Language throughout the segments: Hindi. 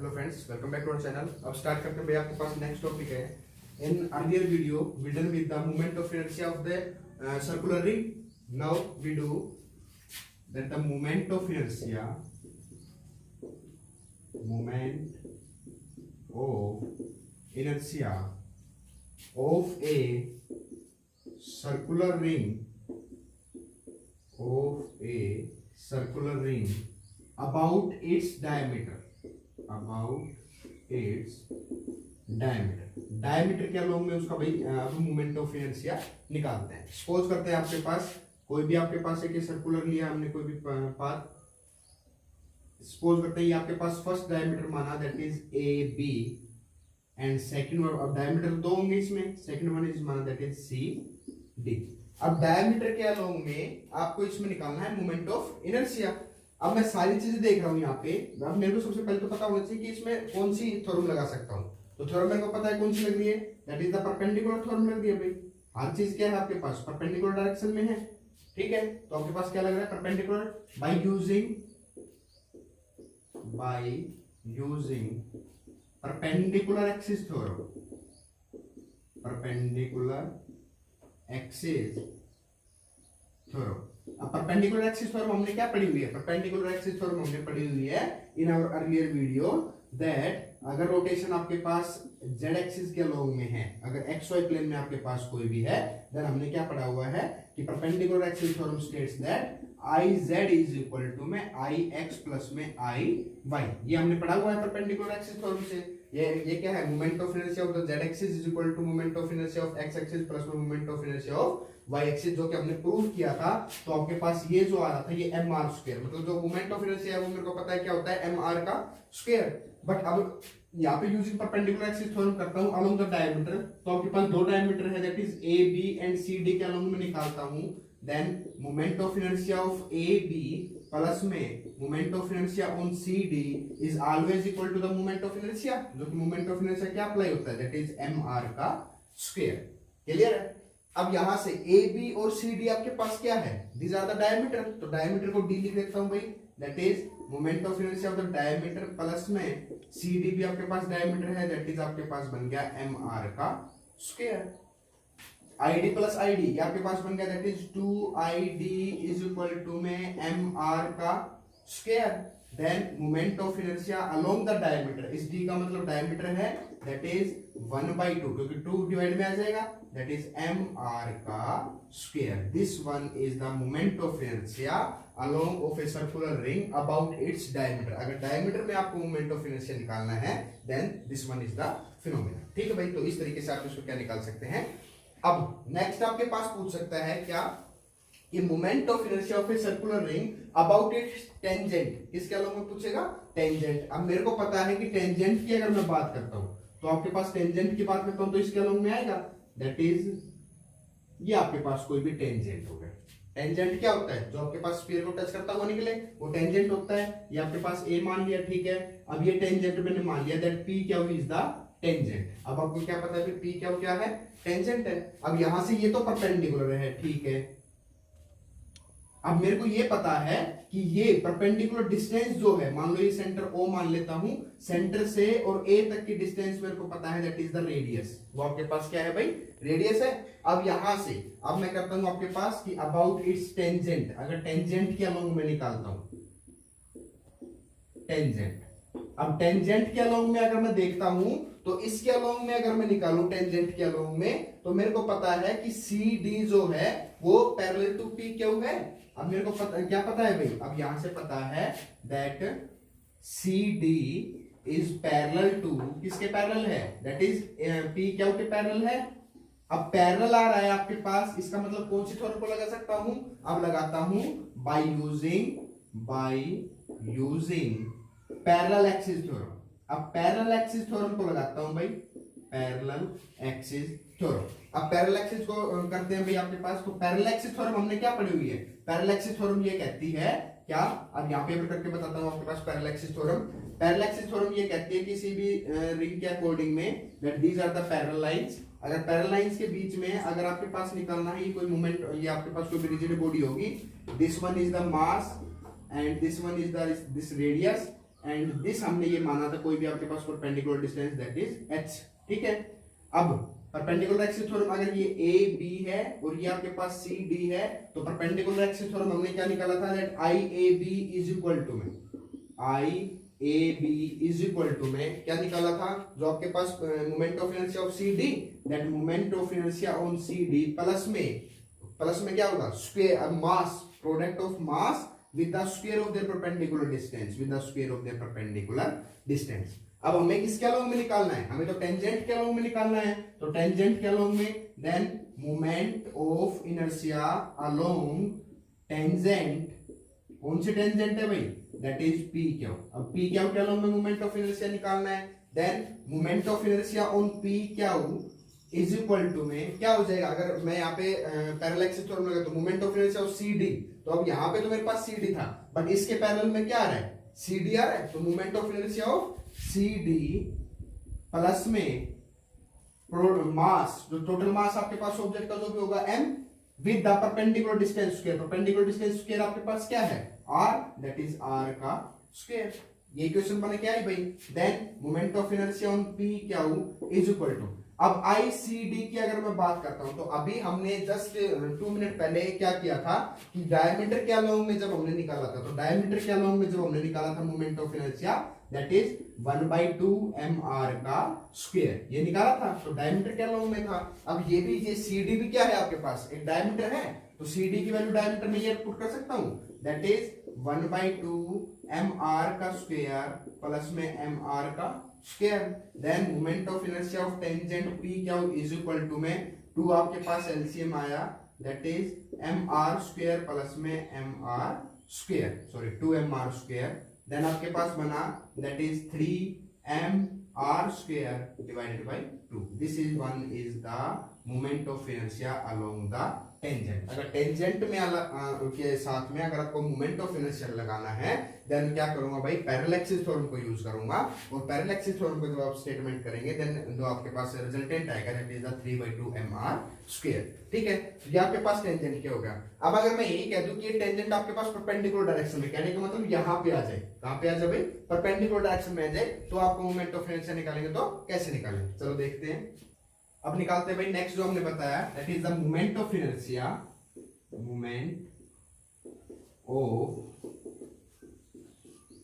Hello friends, welcome back to our channel. अब स्टार्ट करते हैं भाई, आपके पास नेक्स्ट टॉपिक है। In earlier video we done with the moment of inertia of the circular ring. Now we do that the moment of inertia of a circular ring about its diameter क्या लोग में उसका भाई मोमेंट ऑफ इनर्शिया निकालते हैं। सपोज करते हैं आपके पास एक सर्कुलर लिया हमने, कोई भी पाथ। सपोज करते हैं आपके पास फर्स्ट डायमीटर माना, that is A B, and second अब डायमीटर दो होंगे इसमें, सेकंड वन इज माना दैट इज सी डी। अब डायमीटर के अलोंग में आपको इसमें निकालना है मोमेंट ऑफ इनर्शिया। अब मैं सारी चीजें देख रहा हूं यहाँ पे। अब मेरे को सबसे पहले तो पता होना चाहिए कि इसमें कौन सी थ्योरम लगा सकता हूँ। तो थ्योरम मेरे को पता है कौन सी लग रही है, that is the perpendicular theorem लग रही है भाई। हर चीज क्या है आपके पास, परपेंडिकुलर डायरेक्शन में है, ठीक है। तो आपके पास क्या लग रहा है, perpendicular, by using perpendicular axis theorem. अब परपेंडिकुलर एक्सिस थ्योरम हमने क्या पढ़ी हुई है, परपेंडिकुलर एक्सिस थ्योरम हमने पढ़ी हुई है in our earlier video, that अगर रोटेशन आपके पास z एक्सिस के अलोंग में है, अगर xy प्लेन में आपके पास कोई भी है, देन हमने क्या पढ़ा हुआ है कि perpendicular axis theorem states that iz is equal to में ix प्लस में iy। ये हमने पढ़ा हुआ है परपेंडिकुलर एक्सिस थ्योरम से। ये क्या है, moment of inertia of the z axis is equal to moment of inertia of x axis plus में moment of inertia of y axis, जो कि हमने प्रूव किया था। तो आपके पास ये जो आ रहा था ये mr स्क्वायर, मतलब जो मोमेंट ऑफ इनर्शिया है वो मेरे को पता है क्या होता है, mr का स्क्वायर। बट अब यहाँ पे यूजिंग परपेंडिकुलर एक्सिस थ्योरम करता हूँ अलोंग द डायमीटर। तो आपके पास दो डायमीटर है, that is A B and C D के अलोंग में निकालता हूँ। Then moment of inertia of A B plus में moment of inertia on C D is always equal to the moment of inertia, जो कि मोमेंट ऑफ इनर्शिया क्या अप्लाई होता है, दैट इज mr का स्क्वायर। क्लियर है। अब यहां से ए बी और सी डी आपके पास क्या है, दीज आर द डायमीटर। तो डायमीटर को डी लिख देता हूं भाई, that is moment of inertia of the diameter plus में सी डी भी आपके पास डायमीटर है, दैट इज आपके पास बन गया mr का स्क्वायर। id प्लस id ये आपके पास बन गया, that is 2id is equal to में mr का square. Then moment of inertia along the diameter, इस d का मतलब डायमीटर है, दैट इज 1/2, क्योंकि 2 डिवाइड में आ जाएगा, दैट इज mr का square. This one is the moment of inertia along of a circular ring about its diameter. अगर डायमीटर में आपको मोमेंट ऑफ इनर्शिया निकालना है, then this one is the phenomena. ठीक है भाई, तो इस तरीके से आप इसको क्या निकाल सकते हैं। अब नेक्स्ट आपके पास पूछ सकता है क्या, ये moment of inertia of a circular ring about it's tangent, किसके अलोंग में पूछेगा, टेंजेंट। अब मेरे को पता है कि टेंजेंट की अगर मैं बात करता हूं, तो आपके पास टेंजेंट की बात करता हूं तो इसके अलोंग में आएगा, दैट इज ये आपके पास कोई भी टेंजेंट हो गया। टेंजेंट क्या होता है, जो आपके पास स्फीयर को टच करता हुआ निकले वो टेंजेंट होता है। ये आपके पास ए मान लिया, ठीक है। अब ये टेंजेंट मैंने मान लिया दैट पी क्या हुई, इज द टेंजेंट। अब आपको क्या पता है कि पी क्या है, टेंजेंट है। अब यहां से ये तो परपेंडिकुलर है, ठीक है। अब मेरे को ये पता है कि ये परपेंडिकुलर डिस्टेंस जो है, मान लो ये सेंटर O मान लेता हूं, सेंटर से और A तक की डिस्टेंस मेरे को पता है, दैट इज द रेडियस। वो आपके पास क्या है भाई, रेडियस है। अब यहां से अब मैं करता हूं आपके पास कि अबाउट इट्स टेंजेंट, अगर टेंजेंट के अलोंग में निकालता हूं टेंजेंट। अब टेंजेंट के अलोंग में अगर मैं देखता हूं, तो इसके अलोंग में अगर मैं निकालूं टेंजेंट के अलोंग में, तो मेरे को पता है कि सी डी जो है वो पैरेलल टू पी क्यू है। अब मेरे को क्या पता है भाई, अब यहां से पता है that C D is parallel to, किसके पैरेलल है, दैट इज पी क्यू के पैरेलल है। अब पैरेलल आ रहा है आपके पास, इसका मतलब कौन सी थ्योरम को लगा सकता हूं, अब लगाता हूं by using parallel axis theorem. अब पैरेलल एक्सिस थ्योरम को लगाता हूं भाई, पैरेलल एक्सिस थ्योरम। अब पैरेलल एक्सिस को करते हैं भाई आपके पास। तो पैरेलल एक्सिस थ्योरम हमने क्या पढ़ी हुई है, पैरेलल एक्सिस थ्योरम ये कहती है क्या, अब यहाँ पे करके बताता हूं आपके पास parallel axis theorem. Parallel axis theorem ये कहती है किसी भी रिंग के अकॉर्डिंग में that these are the parallel lines. अगर पैरेलल लाइंस के बीच में अगर आपके पास निकालना है कोई मोमेंट, ये आपके पास कोई भी रिजिड बॉडी होगी, this one is the mass and this one is the this radius, and this हमने ये माना था कोई भी आपके पास perpendicular distance that is h, ठीक है। अब परपेंडिकुलर एक्सिस थ्योरम अगर ये ए बी है और ये आपके पास सी डी है, तो परपेंडिकुलर एक्सिस थ्योरम हमने क्या निकाला था, that I A B is equal to में क्या निकाला था, जो आपके पास moment of inertia of C D, that moment of inertia on C D plus में क्या होगा, square mass, product of mass with the square of their perpendicular distance, अब हमें किसके अलोंग में निकालना है, हमें तो टेंजेंट के अलोंग में निकालना है, तो टेंजेंट के अलोंग में then moment of inertia along tangent, कौन सी टेंजेंट है भाई, दैट इज पी क्यू। अब पी क्यू के अलोंग में मोमेंट ऑफ इनर्शिया निकालना है, then moment of inertia on P Q is equal to में क्या हो जाएगा, अगर मैं यहाँ पे पैरेलल एक्सिस थ्योरम लगा तो moment of inertia of C D, तो अब यहाँ पे तो मेरे पास सी डी था, बट इसके पैरेलल में क्या आ रहा है, सी डी आ रहा है, तो moment of inertia of C D plus में मास, जो टोटल मास आपके पास ऑब्जेक्ट का जो भी होगा m with the perpendicular distance square, perpendicular distance square आपके पास क्या है r, दैट इज r का स्क्वायर। ये इक्वेशन बने क्या है भाई, then moment of inertia on p Q is equal to, अब आई सी डी की अगर मैं बात करता हूं, तो अभी हमने जस्ट 2 मिनट पहले क्या किया था कि डायमीटर के अलोंग में जब हमने निकाला था, तो डायमीटर के अलोंग में जब हमने निकाला था moment of inertia, that is 1/2 mr का स्क्वायर, ये निकाला था, तो डायमीटर के अलोंग में था। अब ये भी, ये सी डी भी क्या है आपके पास, एक डायमीटर है, तो सी डी की वैल्यू डायमीटर में ये पुट कर सकता हूं, दैट इज 1/2 mr का स्क्वायर प्लस में mr का square, then moment of inertia of tangent P Q is equal to में 2 आपके पास एलसीएम आया, that is mr square plus में mr square, sorry 2mr square, then आपके पास बना that is 3mr square divided by 2, this is one is the moment of inertia along the tangent. अगर टेंजेंट में के साथ में अगर आपको मोमेंट ऑफ इनर्शिया लगाना है, देन क्या करूंगा भाई, पैरेलल एक्सिस थ्योरम को यूज करूंगा, और पैरेलल एक्सिस थ्योरम को जब आप स्टेटमेंट करेंगे, देन जो आपके पास रिजल्टेंट आएगा that is the 3/2 mr square, ठीक है। तो ये आपके पास टेंजेंट क्या होगा। अब अगर मैं यही कह दूं कि ये टेंजेंट आपके पास परपेंडिकुलर डायरेक्शन में, कहने का मतलब यहां पे आ जाए, कहां पे आ जाए भाई, परपेंडिकुलर डायरेक्शन में आ जाए, तो आपको मोमेंट ऑफ इनर्शिया निकालेंगे, तो कैसे निकालेंगे, चलो देखते हैं। अब निकालते हैं भाई, नेक्स्ट जो हमने बताया that is the moment of inertia, moment of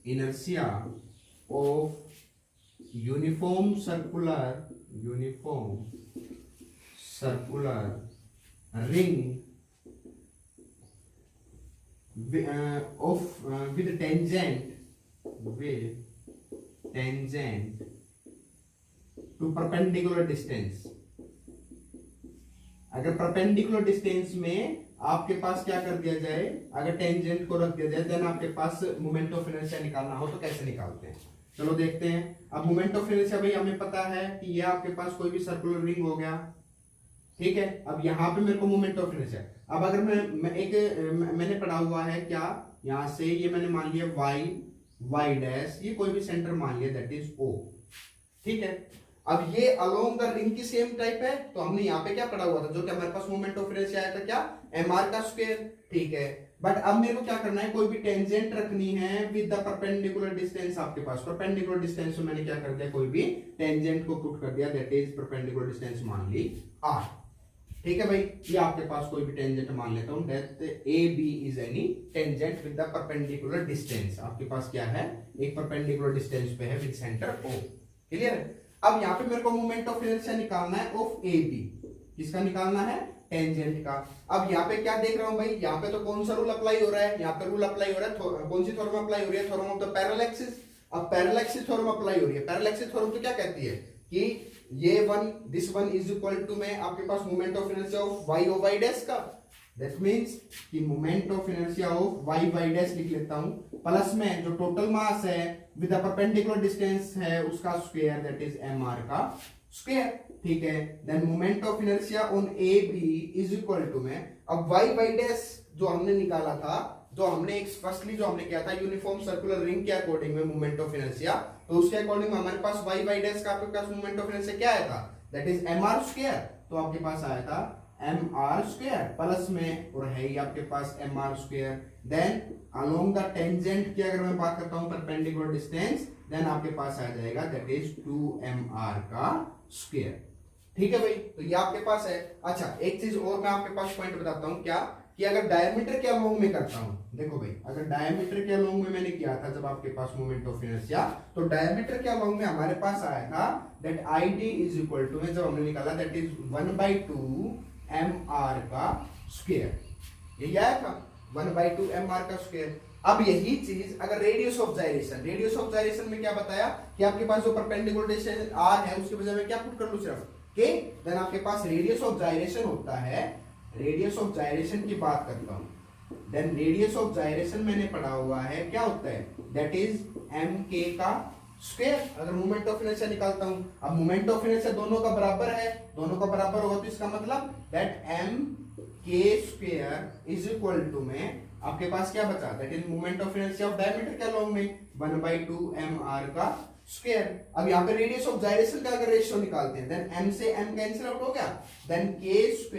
inertia of uniform circular ring with tangent to perpendicular distance। अगर परपेंडिकुलर डिस्टेंस में आपके पास क्या कर दिया जाए, अगर टेंजेंट को रख दिया जाए, देन आपके पास मोमेंट ऑफ इनर्शिया निकालना हो तो कैसे निकालते हैं, चलो देखते हैं। अब मोमेंट ऑफ इनर्शिया भाई हमें पता है कि ये आपके पास कोई भी सर्कुलर रिंग हो गया, ठीक है। अब यहाँ पे मेरे को मोमेंट ऑफ इनर्शिया, अब अगर मैंने पढ़ा हुआ है क्या, यहां से ये मैंने मान लिया y डैश, ये कोई भी सेंटर मान लिया दैट इज O, ठीक है। अब ये अलोंग द रिंग की सेम टाइप है, तो हमने यहाँ पे क्या पढ़ा हुआ था, जो कि हमारे पास मोमेंट ऑफ इनर्शिया आया था क्या, mr का स्क्वायर, ठीक है। बट अब मेरे को क्या करना है, कोई भी टेंजेंट रखनी है विद द परपेंडिकुलर डिस्टेंस, आपके पास परपेंडिकुलर डिस्टेंस में मैंने क्या कर दिया, कोई भी टेंजेंट को पुट कर दिया, दैट इज परपेंडिकुलर डिस्टेंस मान ली r, ठीक है भाई। ये आपके पास कोई भी टेंजेंट मान लेता हूं, that AB is any tangent with the perpendicular distance, आपके पास क्या है, एक परपेंडिकुलर डिस्टेंस पे है विद सेंटर O, क्लियर। अब यहाँ पे मेरे को मोमेंट ऑफ इनर्शिया निकालना है ऑफ AB, किसका निकालना है, टेंजेंट का। अब यहाँ पे क्या देख रहा हूं भाई, यहाँ पे तो कौन सा रूल अप्लाई हो रहा है, यहाँ पे रूल अप्लाई हो रहा है, कौन सी थ्योरम अप्लाई हो रही है, theorem of the parallel axis. अब पैरेलल एक्सिस थ्योरम अप्लाई हो रही है, पैरेलल एक्सिस थ्योरम तो क्या कहती है कि ये one, this one is equal to में आपके पास moment of inertia of y O y dash का, दैट मींस कि moment of inertia of y dash लिख लेता हूं, प्लस में जो टोटल मास है विद द परपेंडिकुलर डिस्टेंस है उसका स्क्वायर, दैट इज mr का स्क्वायर, ठीक है। Then moment of inertia on AB is equal to में, अब y डैश जो हमने निकाला था, जो हमने एक फर्स्टली जो हमने किया था यूनिफॉर्म सर्कुलर रिंग के अकॉर्डिंग में मोमेंट ऑफ इनर्शिया, तो उसके अकॉर्डिंग हमारे पास y डैश का आपके पास मोमेंट ऑफ इनर्शिया क्या आया था, दैट इज mr स्क्वायर, तो आपके पास आया था mr² प्लस में, और है ही आपके पास mr²। Then along the tangent की अगर मैं बात करता हूं परपेंडिकुलर डिस्टेंस, देन आपके पास आ जाएगा दैट इज 2mr²। ठीक है भाई, तो ये आपके पास है। अच्छा एक चीज और मैं आपके पास पॉइंट बताता हूं, क्या कि अगर डायमीटर के अलोंग में करता हूं, देखो भाई अगर डायमीटर के अलोंग में मैंने किया था जब आपके पास मोमेंट ऑफ इनर्शिया, तो डायमीटर के अलोंग में हमारे पास आया था that id is equal to में जब हमने निकाला दैट इज 1/2 mr²। यही आया था 1/2 mr²। अब यही चीज अगर रेडियस ऑफ जाइरेशन, रेडियस ऑफ जाइरेशन में क्या बताया कि आपके पास जो परपेंडिकुलर डिस्टेंस r है उसके बजाय मैं क्या पुट कर लूं सिर्फ के, देन आपके पास रेडियस ऑफ जाइरेशन होता है, रेडियस ऑफ जाइरेशन की बात करता हूं, देन रेडियस ऑफ जाइरेशन मैंने पढ़ा हुआ है क्या होता है दैट इज mk का स्क्वायर। अगर मोमेंट ऑफ इनर्शिया निकालता हूं, अब मोमेंट ऑफ इनर्शिया दोनों का बराबर है, दोनों का बराबर होगा तो इसका मतलब that mk² is equal to में आपके पास क्या बचा that is moment of inertia of diameter के अलोंग में 1/2 mr²। अब यहाँ पे रेडियस ऑफ जाइरेशन का अगर रेशियो निकालते हैं, देन m से m कैंसिल आउट हो गया, then k²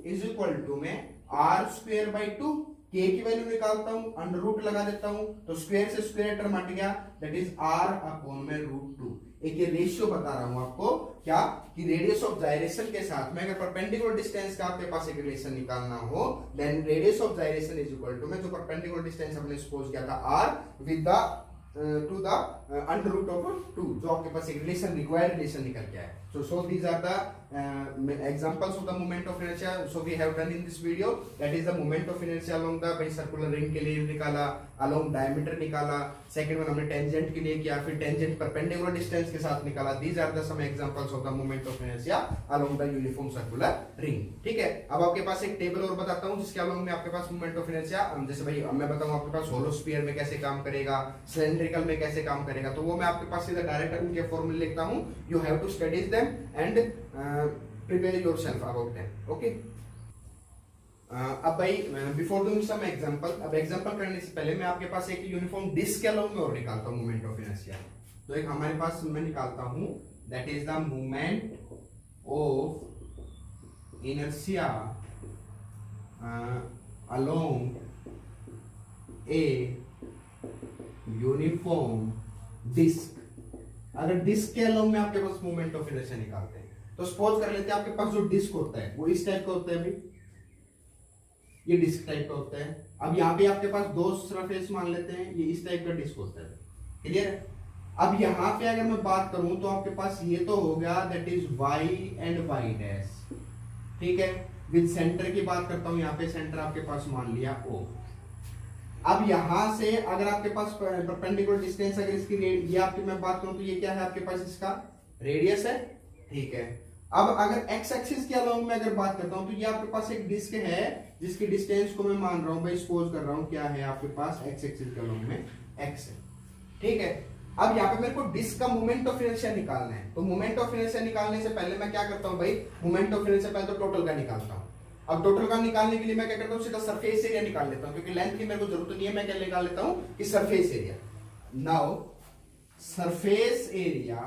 is equal to में r²/2। k की वैल्यू निकालता हूं, अंडर रूट लगा देता हूं, तो स्क्वायर से स्क्वायर टर्म हट गया, दैट इज r/√2। एक ये रेशियो बता रहा हूं आपको क्या कि रेडियस ऑफ जाइरेशन के साथ में अगर परपेंडिकुलर डिस्टेंस का आपके पास एक रिलेशन निकालना हो, then radius of gyration is equal to में जो परपेंडिकुलर डिस्टेंस हमने सपोज किया था r with the to the under root of 2, जो आपके पास एक रिलेशन रिक्वायर्ड रिलेशन निकल के आए। So these are the examples of the moment of inertia. So we have done in this video, that is the moment of inertia along the भाई सर्कुलर रिंग के लिए निकाला, along diameter निकाला, सेकंड वन हमने टेंजेंट के लिए किया, फिर टेंजेंट परपेंडिकुलर डिस्टेंस के साथ निकाला। These are the some examples of the moment of inertia along the uniform circular ring। ठीक है, अब आपके पास एक टेबल और बताता हूँ जिसके along में आपके पास moment of inertia, जैसे भाई मैं बताऊँ आपके पास होलो स्फीयर में कैसे काम करेगा, सिलेंड्रिकल में कैसे काम करेगा, तो वो मैं आपके पास सीधा डायरेक्ट उनके फॉर्मूले लिखता हूँ। You have to studies them and prepare yourself about them, okay? अब भाई बिफोर डूइंग सम एग्जांपल, अब एग्जांपल करने से पहले मैं आपके पास एक यूनिफॉर्म डिस्क के अलोंग में और निकालता हूं मोमेंट ऑफ इनर्शिया। तो एक हमारे पास मैं निकालता हूं that is the moment of inertia along a uniform disc. अगर डिस्क के अलोंग में आपके पास मोमेंट ऑफ इनर्शिया निकालते हैं, तो सपोज कर लेते हैं आपके पास जो डिस्क होता है वो इस टाइप का होता है भाई, ये डिस्क टाइप का होता है। अब यहाँ पे आपके पास दो सरफेस मान लेते हैं, ये इस टाइप का डिस्क होता है, क्लियर है। अब यहाँ पे अगर मैं बात करूं तो आपके पास ये तो हो गया that is y and y', ठीक है। विद सेंटर की बात करता हूं, यहाँ पे सेंटर आपके पास मान लिया O। अब यहां से अगर आपके पास परपेंडिकुलर डिस्टेंस अगर इसकी ये आपकी मैं बात करूं तो ये क्या है आपके पास इसका रेडियस है, ठीक है। अब अगर एक्स एक्सिस के अलोंग में अगर बात करता हूं तो ये आपके पास एक डिस्क है जिसकी डिस्टेंस को मैं मान रहा हूं भाई, सपोज कर रहा हूं क्या है आपके पास एक्स एक्सिस के अलोंग में एक्स है, ठीक है। अब यहाँ पे मेरे को डिस्क का मोमेंट ऑफ इनर्शिया निकालना है, तो मोमेंट ऑफ इनर्शिया निकालने से पहले मैं क्या करता हूँ भाई, मोमेंट ऑफ इनर्शिया पहले तो टोटल का निकालता हूँ। अब टोटल का निकालने के लिए मैं क्या करता हूँ, सीधा सरफेस एरिया निकाल लेता हूँ, क्योंकि लेंथ की मेरे को जरूरत नहीं है। मैं क्या निकाल लेता हूँ कि surface area. Now surface area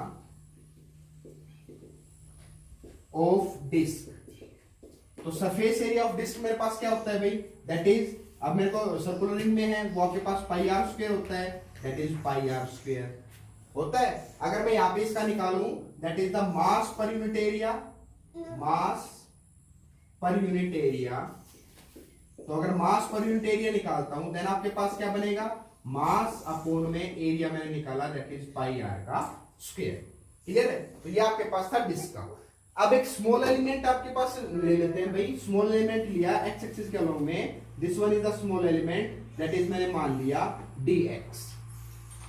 of disc, तो सरफेस एरिया ऑफ डिस्क मेरे पास क्या होता है भाई, दैट इज, अब मेरे को सर्कुलर रिंग में है वो आपके पास πr² होता है, दैट इज πr² होता है। अगर मैं यहाँ पे इसका निकालूं that is the mass per unit area, mass per unit area, तो अगर मास पर यूनिट एरिया निकालता हूं देन आपके पास क्या बनेगा, मास अपॉन में एरिया मैंने निकाला दैट इज πr², क्लियर है। तो ये आपके पास था डिस्क का। अब एक स्मॉल एलिमेंट आपके पास ले लेते हैं भाई, स्मॉल एलिमेंट लिया एक्स एक्सिस के अलोंग में, this one is the small element that is मैंने मान लिया dx।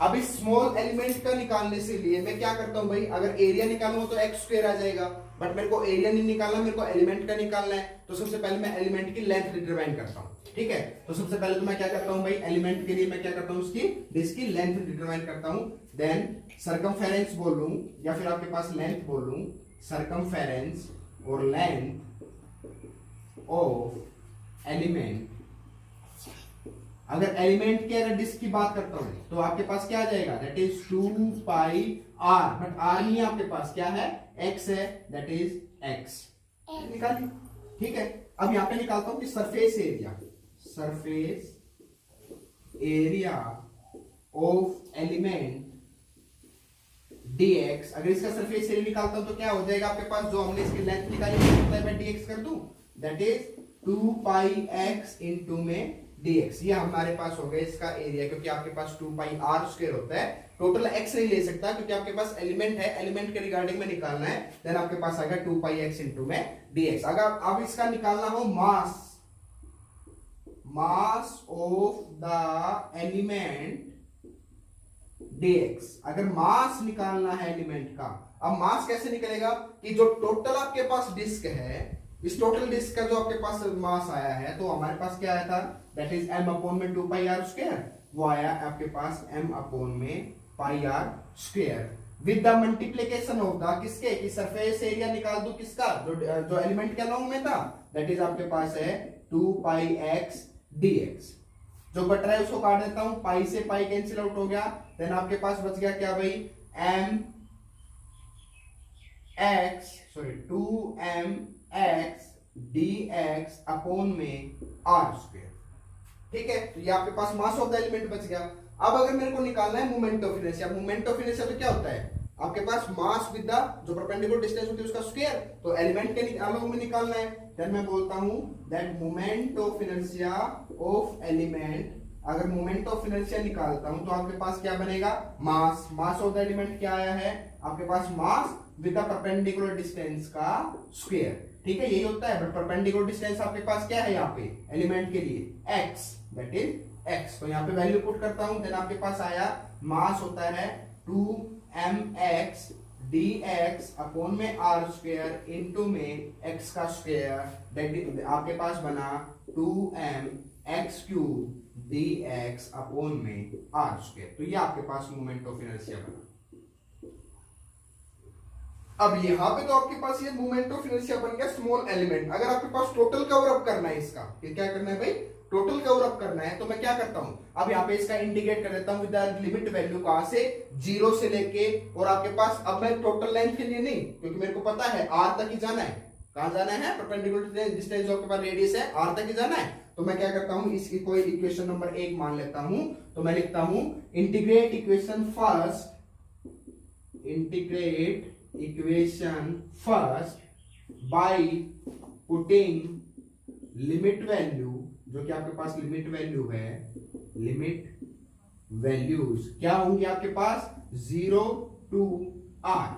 अब इस स्मॉल एलिमेंट का निकालने से लिए मैं क्या करता हूं भाई, अगर एरिया निकालूंगा तो x² आ जाएगा, बट मेरे को एरिया नहीं निकालना, मेरे को एलिमेंट का निकालना है। तो सबसे पहले मैं एलिमेंट की लेंथ डिटरमाइन करता हूं, ठीक है। तो सबसे पहले तो मैं क्या करता हूं भाई, एलिमेंट के लिए मैं क्या करता हूं, उसकी डिस्क की लेंथ डिटरमाइन करता हूं। देन सर्कमफेरेंस बोल लूं या फिर आपके पास लेंथ बोल लूं, सर्कमफेरेंस और लेंथ ऑफ एलिमेंट। अगर एलिमेंट की अगर डिस्क की बात करता हूं तो आपके पास क्या आ जाएगा, that is 2πr, but r नहीं है आपके पास, क्या है x है, दैट इज x। निकालिए ठीक है, अब यहां पे निकालता हूं कि surface area of element dx। अगर इसका सरफेस एरिया निकालता हूं तो क्या हो जाएगा आपके पास, जो हमने इसकी लेंथ निकाली मैं dx कर दूं, that is 2 pi x into में dx। ये हमारे पास हो गया इसका एरिया, क्योंकि आपके पास 2 पाई r स्क्वायर होता है, टोटल x नहीं ले सकता क्योंकि आपके पास एलिमेंट है, एलिमेंट के रिगार्डिंग में निकालना है, देन आपके पास आएगा 2 पाई x इंटू में dx। अगर अब इसका निकालना हो मास ऑफ द एलिमेंट dx। अगर मास निकालना है एलिमेंट का, अब मास कैसे निकलेगा कि जो टोटल आपके पास डिस्क है, इस टोटल डिस्क का जो आपके पास मास आया है, तो हमारे पास क्या आया था, दैट इज m अपॉन में 2 पाई r स्क्वायर, वो आया आपके पास m अपॉन में पाई r square with the multiplication of the किसके, कि सरफेस एरिया निकाल दो किसका, जो एलिमेंट के अलोंग में था, दैट इज आपके पास है 2 पाई x dx। जो बट रहा है उसको काट देता हूं, पाई से पाई कैंसिल आउट हो गया, देन आपके पास बच गया क्या भाई, two M X dx upon में r स्क्वायर। ठीक है, तो ये आपके पास मास ऑफ द एलिमेंट बच गया। अब अगर मेरे को निकालना है moment of inertia, moment of inertia तो क्या होता है, आपके पास मास विद द जो परपेंडिकुलर डिस्टेंस होती है उसका स्क्वायर, तो एलिमेंट के अलोंग में निकालना है, देन मैं बोलता हूं that moment of inertia of element. अगर मोमेंट ऑफ इनर्शिया निकालता हूं तो आपके पास क्या बनेगा, मास ऑफ द एलिमेंट क्या आया है आपके पास, mass with the perpendicular distance का स्क्वायर। ठीक है, यही होता है, बट परपेंडिकुलर डिस्टेंस आपके पास क्या है यहाँ पे एलिमेंट के लिए x, दैट इज x। तो यहाँ पे वैल्यू पुट करता हूं, देन आपके पास आया मास होता है 2mx dx अपॉन में r स्क्वायर इनटू में x का स्क्वायर, दैट आपके पास बना 2mx क्यूब dx अपॉन में r स्क्वायर। तो ये आपके पास मोमेंट ऑफ इनर्शिया बना। अब यहां पे तो आपके पास ये मोमेंट ऑफ इनर्शिया बन गया स्मॉल एलिमेंट। अगर आपके पास टोटल कवर अप करना है इसका, ये क्या करना है भाई, टोटल कवर अप करना है, तो मैं क्या करता हूं, अब यहाँ पे इसका इंटीग्रेट कर देता हूं विद द लिमिट वैल्यू कहां से, 0 से लेके, और आपके पास अब मैं टोटल लेंथ के लिए नहीं, क्योंकि मेरे को पता है r तक ही जाना है, कहां जाना है, परपेंडिकुलर डिस्टेंस जो आपके पास रेडियस है r तक ही जाना है, तो मैं क्या करता हूं, इसकी कोई इक्वेशन नंबर 1 मान लेता हूं, तो मैं लिखता हूं integrate equation first by putting limit value, जो कि आपके पास लिमिट वैल्यू है, लिमिट वैल्यूज क्या होंगी आपके पास 0 to r।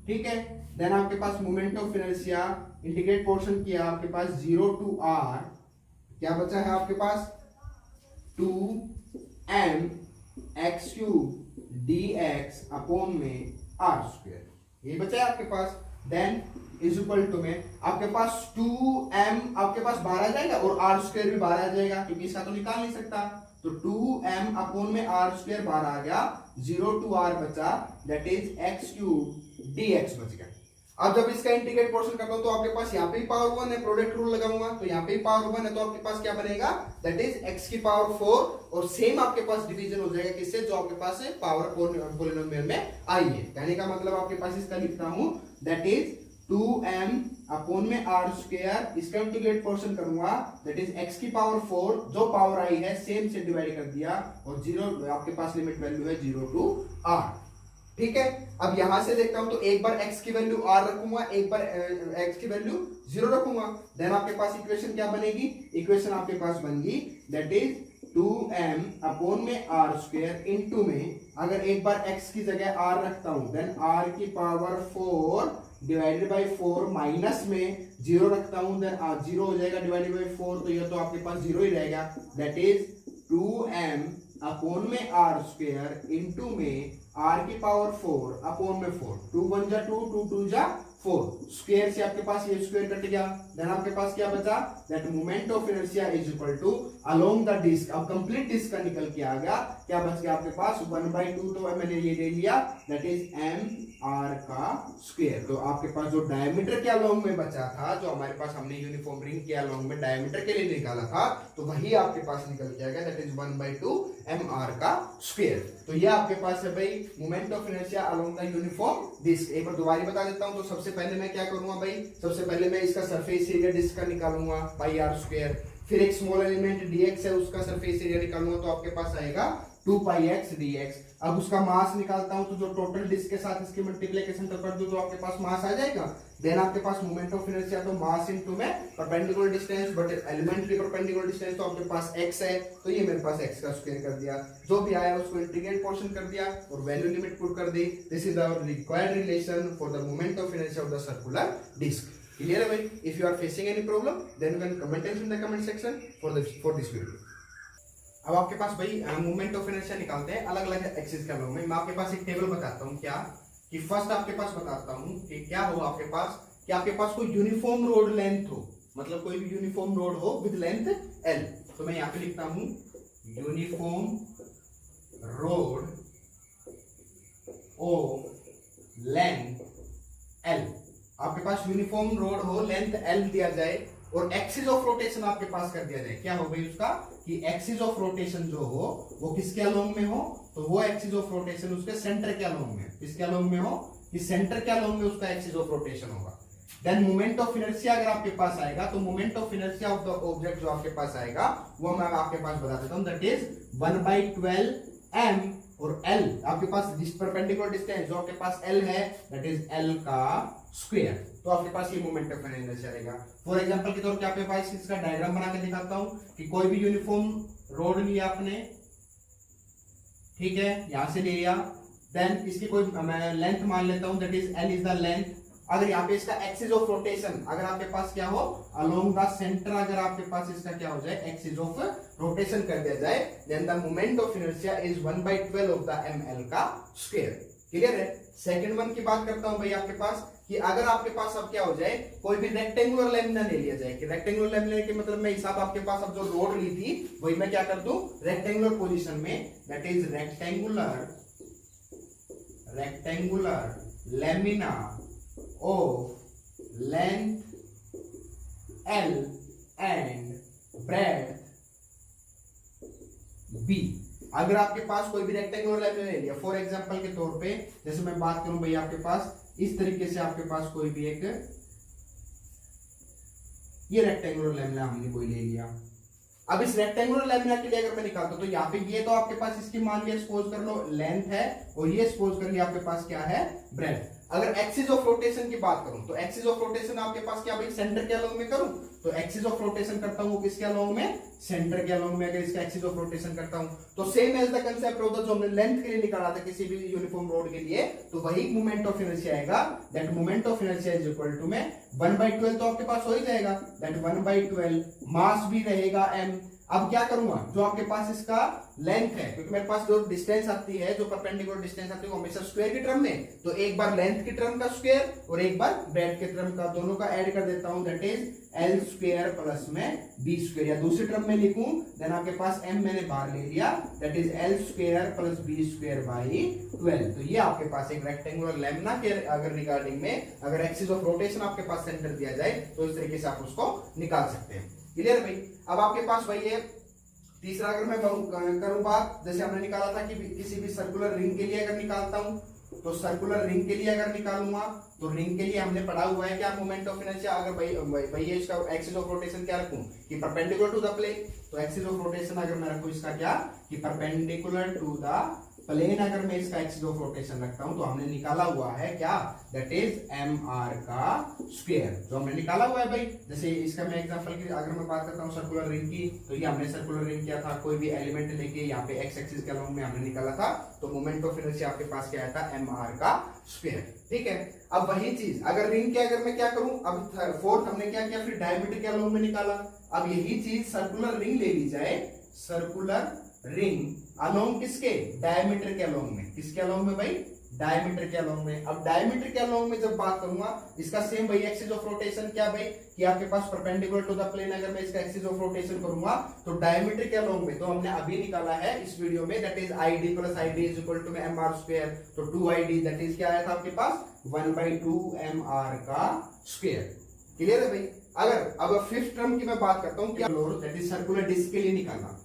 ठीक है, देन आपके पास moment of inertia integrate portion किया, आपके पास 0 to r, क्या बचा है आपके पास 2m x cube dx upon में r स्क्वायर, ये बचा है आपके पास। देन इज इक्वल टू में आपके पास 2m आपके पास बाहर आ जाएगा और r स्क्वायर भी बाहर आ जाएगा, क्योंकि इसका तो निकाल नहीं सकता, तो 2m अपॉन में r स्क्वायर बाहर आ गया, 0 to r बचा, that is x cube dx बच गया। अब जब इसका इंटीग्रेट पोर्शन करता हूं तो आपके पास यहाँ पे पावर 1 है, प्रोडक्ट रूल लगाऊंगा तो यहाँ पे पावर 1 है, तो आपके पास क्या बनेगा, दैट इज x की पावर 4, और सेम आपके पास डिवीजन हो जाएगा किससे, जो आपके पास है पावर पॉलिनोमियल में आई है। कहने का मतलब आपके पास इसका लिखता हूं दैट इज 2m अपॉन में r स्क्वायर, इसका इंटीग्रेट पोर्शन करूंगा, दैट इज x की पावर 4, जो पावर आई है सेम से डिवाइड कर दिया, और 0 आपके पास लिमिट वैल्यू है 0 to r। ठीक है, अब यहां से देखता हूं तो एक बार x की वैल्यू r रखूंगा, एक बार x की वैल्यू 0 रखूंगा, देन आपके पास इक्वेशन क्या बनेगी, इक्वेशन आपके पास बनेगी दैट इज 2m अपॉन में r स्क्वायर इनटू में, अगर एक बार x की जगह r रखता हूं, देन r की पावर 4 डिवाइडेड बाय 4 माइनस में 0 रखता हूं, देन 0 हो जाएगा डिवाइडेड बाय 4, तो ये तो आपके पास 0 ही रहेगा, दैट इज 2m अपॉन में r स्क्वायर इनटू में r की पावर 4 अपॉन में 4, 2 1 जा 2, 2 2 जा 4, स्क्वायर से आपके पास ये स्क्वायर कट गया, देन आपके पास क्या बचा, that moment of inertia is equal to along the disc. अब कंप्लीट डिस्क का निकल के आ गया, क्या बच गया आपके पास 1/2, तो मैंने ये ले लिया, दैट इज mr का स्क्वायर। तो आपके पास जो डायमीटर के अलोंग में बचा था, जो हमारे पास हमने यूनिफॉर्म रिंग के अलोंग में डायमीटर के लिए निकाला था, तो वही आपके पास निकल के आ गया, दैट इज 1/2 mr का स्क्वायर। तो ये आपके पास है भाई moment of inertia along the uniform disc. एक बार दोबारा बता देता हूं। तो सबसे पहले मैं क्या करूंगा भाई, सबसे पहले मैं इसका सरफेस एरिया डिस्क का निकालूंगा पाई आर स्क्वायर, फिर एक स्मॉल एलिमेंट dx है उसका सरफेस एरिया निकालूंगा तो आपके पास आएगा 2 पाई एक्स dx। अब उसका मास निकालता हूं तो जो टोटल डिस्क के साथ इसकी मल्टीप्लिकेशन कर दूं तो आपके पास मास आ जाएगा। देन आपके पास मोमेंट ऑफ इनर्शिया तो मास इनटू में परपेंडिकुलर डिस्टेंस बट एलिमेंट की परपेंडिकुलर डिस्टेंस तो आपके पास x है तो ये मेरे पास x का स्क्वायर कर दिया, जो भी आया उसको इंटीग्रेट पोर्शन कर दिया और वैल्यू लिमिट पुट कर दी। This is our required relation for the moment of inertia of the circular disc. Clear है भाई? If you are facing any problem, then you can comment it in the comment section for this video. अब आपके पास भाई मोमेंट ऑफ इनर्शिया निकालते हैं अलग अलग एक्सिस के अलॉन्ग में। मैं आपके पास एक टेबल बताता हूँ क्या कि फर्स्ट आपके पास बताता हूँ कि क्या हो आपके पास कि आपके पास कोई यूनिफॉर्म रोड लेंथ हो, मतलब कोई भी यूनिफॉर्म रोड हो विद लेंथ L। तो मैं यहाँ पे लिखता हूँ यूनिफॉर्म रोड ओ लेंथ L। आपके पास यूनिफॉर्म रोड हो लेंथ L दिया जाए और एक्सिस ऑफ रोटेशन आपके पास कर दिया जाए। क्या हो भाई उसका कि एक्सिस ऑफ रोटेशन जो हो वो किसके अलोंग में हो, तो वो एक्सिस ऑफ रोटेशन उसके सेंटर के अलोंग में, किसके अलोंग में हो कि सेंटर के अलोंग में उसका एक्सिस ऑफ रोटेशन होगा। देन मोमेंट ऑफ इनर्शिया अगर आपके पास आएगा तो moment of inertia of the object जो आपके पास आएगा वो मैं आपके पास बता देता हूं, दैट इज 1/12 m और L आपके पास परपेंडिकुलर डिस्टेंस जो आपके पास L है दैट इज L का स्क्वायर। तो आपके पास ये मोमेंट ऑफ इनर्शिया रहेगा। फॉर एग्जांपल के तौर पे आपके पास इसका डायग्राम बना के दिखाता हूं कि कोई भी यूनिफॉर्म रोड लिया आपने, ठीक है, यहां से ले लिया, देन इसकी कोई मैं लेंथ मान लेता हूं that is L is the length. अगर यहाँ पे इसका एक्सिस ऑफ रोटेशन अगर आपके पास क्या हो अलोंग द सेंटर, अगर आपके पास इसका क्या हो जाए एक्सिस ऑफ रोटेशन कर दिया जाए, then the moment of inertia is 1/12 of the ml का स्क्वायर। क्लियर है? सेकंड वन की बात करता हूं भाई आपके पास कि अगर आपके पास अब क्या हो जाए कोई भी रेक्टेंगुलर लैमिना ले लिया जाए, कि रेक्टेंगुलर लैमिना के मतलब मैं हिसाब आपके पास अब जो रोड ली थी वही मैं क्या कर दूं रेक्टेंगुलर पोजीशन में, that is rectangular lamina of length L and breadth B। अगर आपके पास कोई भी रेक्टेंगुलर लैमिना ले लिया, फॉर एग्जांपल के तौर पे जैसे मैं बात करूं भाई आपके पास इस तरीके से आपके पास कोई भी एक ये रेक्टेंगुलर लैमिना हमने कोई ले लिया। अब इस रेक्टेंगुलर लैमिना के लिए अगर मैं निकालता हूं तो यहाँ पे ये तो आपके पास इसकी मान लिया सपोज कर लो लेंथ है और ये सपोज कर लिया आपके पास क्या है ब्रेड्थ। अगर एक्सिस ऑफ रोटेशन की बात करूं तो एक्सिस ऑफ रोटेशन आपके पास क्या भाई सेंटर के अलोंग में करूं तो एक्सिस ऑफ रोटेशन करता हूं वो किसके अलोंग में सेंटर के अलोंग में। अगर इसका एक्सिस ऑफ रोटेशन करता हूं तो same as the concept of the जो हमने लेंथ के लिए निकाला था किसी भी यूनिफॉर्म रोड के लिए, तो वही मोमेंट ऑफ इनर्शिया आएगा। That moment of inertia is equal to में 1/12 तो आपके पास हो ही जाएगा, दैट 1/12 मास भी रहेगा m। अब क्या करूंगा जो आपके पास इसका लेंथ है, क्योंकि मेरे पास जो डिस्टेंस आती है जो परपेंडिकुलर डिस्टेंस आती है वो हमेशा स्क्वायर की टर्म में, तो एक बार लेंथ की टर्म का स्क्वायर और एक बार ब्रेड्थ के टर्म का, दोनों का ऐड कर देता हूं, that is L square plus में B स्क्वायर, या दूसरी टर्म में लिखूं देन आपके पास m मैंने बाहर ले लिया, that is L square plus B square by 12। तो ये आपके पास एक रेक्टेंगुलर लैमिना के अगर रिगार्डिंग में अगर एक्सिस ऑफ रोटेशन आपके पास सेंटर दिया जाए तो इस तरीके से आप उसको निकाल सकते हैं। क्लियर भाई? अब आपके पास भाई ये तीसरा अगर मैं करूं बात, जैसे हमने निकाला था कि किसी भी सर्कुलर रिंग के लिए अगर निकालता हूं तो सर्कुलर रिंग के लिए अगर निकालूंगा तो रिंग के लिए हमने पढ़ा हुआ है क्या मोमेंट ऑफ इनर्शिया। अगर भाई इसका एक्सिस ऑफ रोटेशन क्या रखूं कि परपेंडिकुलर टू द प्लेन, तो एक्सिस ऑफ रोटेशन अगर मैं रखूं इसका क्या कि परपेंडिकुलर टू द प्लेन, अगर मैं इसका एक्सिस ऑफ रोटेशन रखता हूं तो हमने निकाला हुआ है क्या दैट इज mr का स्क्वायर, जो हमने निकाला हुआ है भाई। जैसे इसका मैं एग्जांपल की अगर मैं बात करता हूं सर्कुलर रिंग की, तो ये हमने सर्कुलर रिंग किया था, कोई भी एलिमेंट लेके यहाँ पे x एक्सिस के अलोंग में हमने निकाला था, तो मोमेंट ऑफ इनर्शिया आपके पास क्या आया था mr का स्क्वायर। ठीक है, अब वही चीज अगर रिंग के अगर मैं क्या करूं, अब फोर्थ हमने क्या किया फिर डायमीटर के अलोंग में निकाला। अब यही चीज सर्कुलर रिंग ले ली जाए, सर्कुलर रिंग अलोंग किसके डायमीटर के अलोंग में, किसके अलोंग में भाई डायमीटर के अलोंग में। अब डायमीटर के अलोंग में जब बात करूंगा इसका सेम भाई एक्सिस ऑफ रोटेशन क्या भाई कि आपके पास परपेंडिकुलर टू द प्लेन, अगर मैं इसका एक्सिस ऑफ रोटेशन करूंगा तो डायमीटर के अलोंग में तो हमने अभी निकाला है इस वीडियो में, that is id plus id is equal to में mr स्क्वायर, तो 2id दैट इज क्या आया था आपके पास 1/2 mr का स्क्वायर। क्लियर है भाई? अगर अब फिफ्थ टर्म की मैं बात करता हूं क्या दैट इज सर्कुलर डिस्क के लिए निकालना,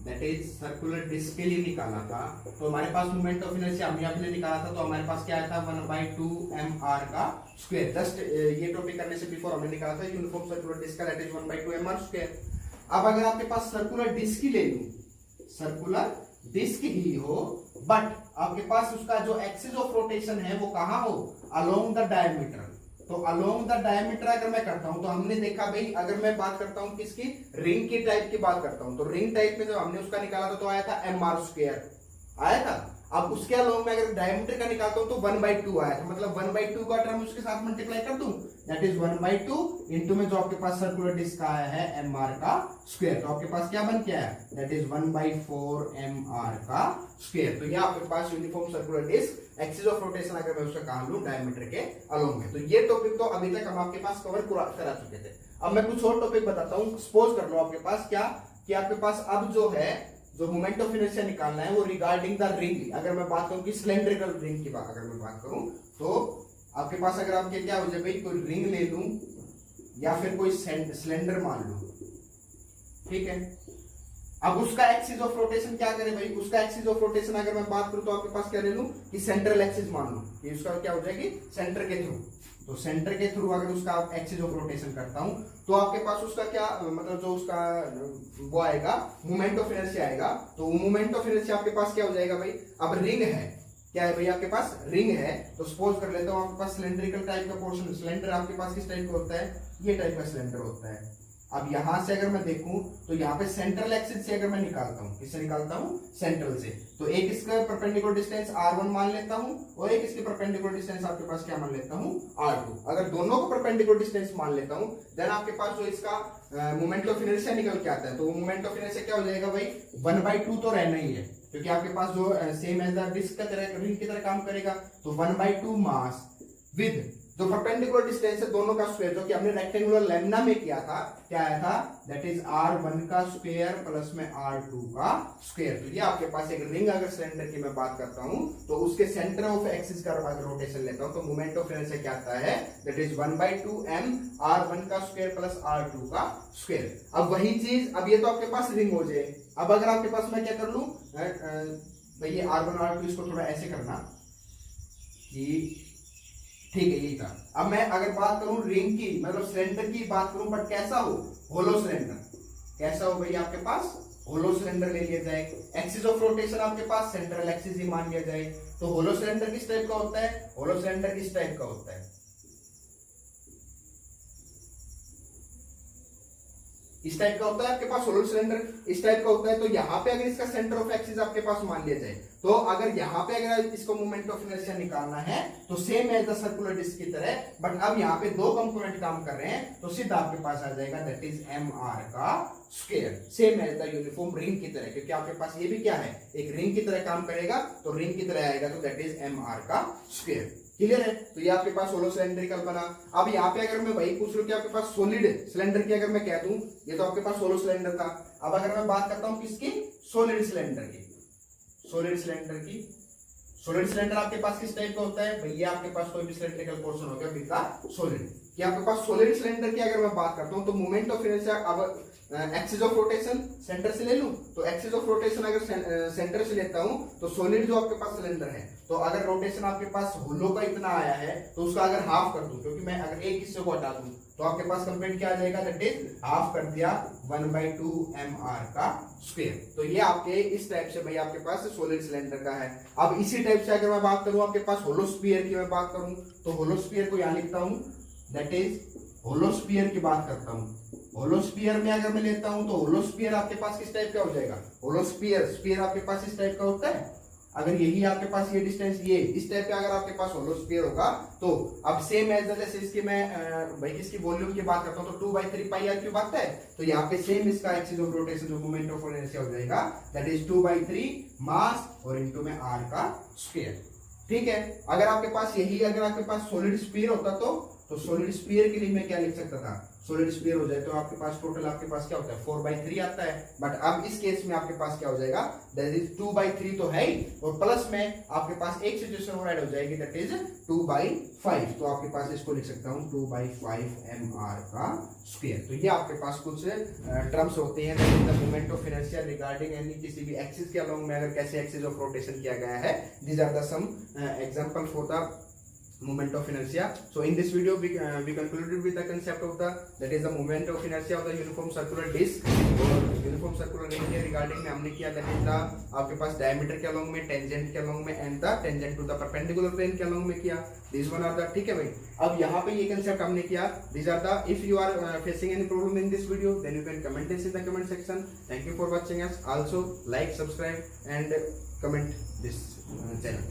दैट इज सर्कुलर डिस्क के लिए निकाला था, तो हमारे पास मोमेंट ऑफ इनर्शिया हमने अपने निकाला था, तो हमारे पास क्या आया था 1/2 mr का स्क्वायर। जस्ट ये टॉपिक करने से बिफोर हमने निकाला था यूनिफॉर्म सर्कुलर डिस्क का, दैट इज 1/2 mr स्क्वायर। अब अगर आपके पास सर्कुलर डिस्क ही ले लूं, सर्कुलर डिस्क ही हो, बट आपके पास उसका जो एक्सिस ऑफ रोटेशन है वो कहां हो, अलोंग द डायमीटर। तो अलोंग द डायमीटर अगर मैं करता हूं, तो हमने देखा भाई, अगर मैं बात करता हूं किसकी, रिंग की टाइप की बात करता हूं, तो रिंग टाइप में जब हमने उसका निकाला था तो आया था mr स्क्वायर आया था। अब उसके अलोंग में अगर डायमीटर का निकालता हूं तो 1/2 आया था, मतलब 1/2 का टर्म उसके साथ मल्टीप्लाई कर दूं, दैट इज 1/2 इनटू में जो आपके पास सर्कुलर डिस्क आया है mr का स्क्वायर, तो आपके पास क्या बन के आया, दैट इज 1/4 mr का स्क्वायर। तो ये आपके पास uniform circular disc axis of rotation अगर मैं उसका काम लूं डायमीटर के अलोंग में। तो ये टॉपिक तो अभी तक हम आपके पास कवर करा चुके थे। अब मैं कुछ और टॉपिक बताता हूं। सपोज कर लो आपके पास क्या, कि आपके पास अब जो है, जो मोमेंट ऑफ इनर्शिया निकालना है वो रिगार्डिंग द रिंग, अगर मैं बात करूं कि सिलेंड्रिकल रिंग की बात अगर मैं बात करूं, तो आपके पास अगर आपके क्या हो जाए भाई, कोई रिंग ले लूं या फिर कोई सिलेंडर मान लूं, ठीक है। अब उसका एक्सिस ऑफ रोटेशन क्या करे भाई, उसका एक्सिस ऑफ रोटेशन अगर मैं बात करूं तो आपके पास क्या ले लूं कि सेंट्रल एक्सिस मान लूं, कि उसका क्या हो जाएगी सेंटर के थ्रू। तो सेंटर के थ्रू अगर उसका एक्सिस ऑफ रोटेशन करता हूं तो आपके पास उसका क्या मतलब जो उसका वो आएगा मोमेंट ऑफ इनर्शिया आएगा। तो मोमेंट ऑफ इनर्शिया आपके पास क्या हो जाएगा भाई, अब रिंग है, क्या है भाई आपके पास रिंग है, तो सपोज कर लेता हूं आपके पास सिलेंड्रिकल टाइप का पोर्शन, सिलेंडर आपके पास किस टाइप का होता है, ये टाइप का सिलेंडर होता है। अब यहां से अगर मैं देखूं तो यहाँ पे सेंट्रल एक्सिस से अगर मैं निकालता हूं, किससे निकालता हूं, सेंट्रल से, तो एक इसका परपेंडिकुलर डिस्टेंस r1 मान लेता हूं और एक इसके परपेंडिकुलर डिस्टेंस आपके पास क्या मान लेता हूं, r2। अगर दोनों को परपेंडिकुलर डिस्टेंस मान लेता हूं, देन आपके पास जो इसका मोमेंट ऑफ इनर्शिया निकल के आता है, तो मोमेंट ऑफ इनर्शिया क्या हो जाएगा भाई, 1/2 तो रहना ही है, क्योंकि आपके पास जो सेम एज द डिस्क की तरह रिंग की तरह काम करेगा, तो 1/2 मास विद जो परपेंडिकुलर डिस्टेंस है दोनों का स्क्वायर, जो कि हमने रेक्टेंगुलर लेमना में किया था, क्या आया था, दैट इज r1 का स्क्वायर प्लस में r2 का स्क्वायर। तो ये आपके पास एक रिंग अगर सिलेंडर की मैं बात करता हूं तो उसके सेंटर ऑफ एक्सिस का अगर रोटेशन लेता हूं तो मोमेंट ऑफ इनर्शिया क्या आता है, दैट इज 1/2 m r1 का स्क्वायर प्लस r2 का स्क्वायर। अब वही चीज, अब ये तो आपके पास रिंग हो जाए। अब अगर आपके पास मैं क्या कर लूं भाई, ये r1 r2 इसको थोड़ा ऐसे करना कि ठीक है, यही था। अब मैं अगर बात करूं रिंग की, मतलब सिलेंडर की बात करूं, बट कैसा हो, होलो सिलेंडर, कैसा हो भाई आपके पास, होलो सिलेंडर ले लिया जाए। एक्सिस ऑफ रोटेशन आपके पास सेंट्रल एक्सिस ही मान लिया जाए। तो होलो सिलेंडर किस टाइप का होता है, होलो सिलेंडर इस टाइप का होता है, इस टाइप का होता है आपके पास होलो सिलेंडर, इस टाइप का होता है। तो यहाँ पे अगर इसका सेंटर ऑफ एक्सिस आपके पास मान लिया जाए, तो अगर यहाँ पे अगर इसको मोमेंट ऑफ इनर्शिया निकालना है तो same as the circular disc की तरह, बट अब यहाँ पे दो कंपोनेंट काम कर रहे हैं, तो सीधा आपके पास आ जाएगा दैट इज mr का square, same as the uniform ring की तरह, क्योंकि आपके पास ये भी क्या है, एक रिंग की तरह काम करेगा, तो रिंग की तरह आएगा, तो दैट इज mr का स्क्वायर। क्लियर है। तो ये आपके पास होलो सिलेंड्रिकल बना। अब यहाँ पे अगर मैं वही पूछ लूं कि आपके पास सॉलिड सिलेंडर की, अगर मैं कह दूं ये तो आपके पास होलो सिलेंडर था, अब अगर मैं बात करता हूं किसकी, सॉलिड सिलेंडर की, सॉलिड सिलेंडर की, सॉलिड सिलेंडर आपके पास किस टाइप का होता है भैया, आपके पास कोई भी सिलेंड्रिकल पोर्शन हो गया विद द सॉलिड, कि आपके पास सॉलिड सिलेंडर की अगर मैं बात करता हूं तो मोमेंट ऑफ इनर्शिया, अब एक्सिस ऑफ रोटेशन सेंटर से ले लूं, तो एक्सिस ऑफ रोटेशन अगर सेंटर से लेता हूं तो सॉलिड जो आपके पास सिलेंडर है, तो अगर रोटेशन आपके पास होलो का इतना आया है तो उसका अगर हाफ कर दूं, क्योंकि मैं अगर एक हिस्से को हटा दूं तो आपके पास कंप्लीट क्या आ जाएगा, दैट इज हाफ कर दिया 1/2 mr का स्क्वायर। तो ये आपके इस टाइप से भाई आपके पास सॉलिड सिलेंडर का है। अब इसी टाइप से अगर मैं बात करूं आपके पास होलो स्फीयर की मैं बात करूं, तो होलो स्फीयर को यहां लिखता हूं, दैट इज होलो स्फीयर की बात करता हूं। होलो स्फीयर में अगर मैं लेता हूं तो होलो स्फीयर आपके पास किस टाइप का हो जाएगा, होलो स्फीयर, स्फीयर आपके पास इस टाइप का होता है। अगर यही आपके पास ये डिस्टेंस, ये इस टाइप का अगर आपके पास होलो स्फीयर होगा, तो अब सेम एज जैसे इसकी मैं भाई इसकी वॉल्यूम की बात करता हूं तो 2/3 पाई आर क्यूब आता है, तो यहाँ पे सेम इसका एक्सिस ऑफ रोटेशन जो मोमेंट ऑफ इनर्शिया हो जाएगा, दैट इज 2/3 मास और इनटू में r का स्क्वायर। ठीक है। अगर आपके पास यही अगर आपके पास सॉलिड स्फीयर होता तो सॉलिड स्फीयर के लिए मैं क्या लिख सकता था, सॉलिड स्फीयर हो जाए तो आपके पास टोटल आपके पास क्या होता है 4/3 आता है। बट अब इस केस में आपके पास क्या हो जाएगा, दैट इज 2/3 तो है ही, और प्लस में आपके पास एक सिचुएशन और ऐड हो जाएगी, दैट इज 2/5। तो आपके पास इसको लिख सकता हूँ 2/5 mr का स्क्वायर। तो ये आपके पास कुछ टर्म्स होते हैं, that is the moment of inertia regarding any किसी भी एक्सिस के अलोंग में अगर कैसे एक्सिस ऑफ रोटेशन किया गया है। These are the some example for the moment of inertia. So in this video we concluded with the concept of that is the moment of inertia of the uniform circular disc, और uniform circular disc के रिगार्डिंग में हमने किया that is the आपके पास डायमीटर के अलोंग में, टेंजेंट के अलोंग में and the tangent to the perpendicular plane के अलोंग में किया। दिस वन आर द, ठीक है भाई। अब यहाँ पे ये कंसेप्ट हमने किया, this are the, if you are facing any problem in this video then you can comment this in the comment section. Thank you for watching us, also like, subscribe and comment this channel.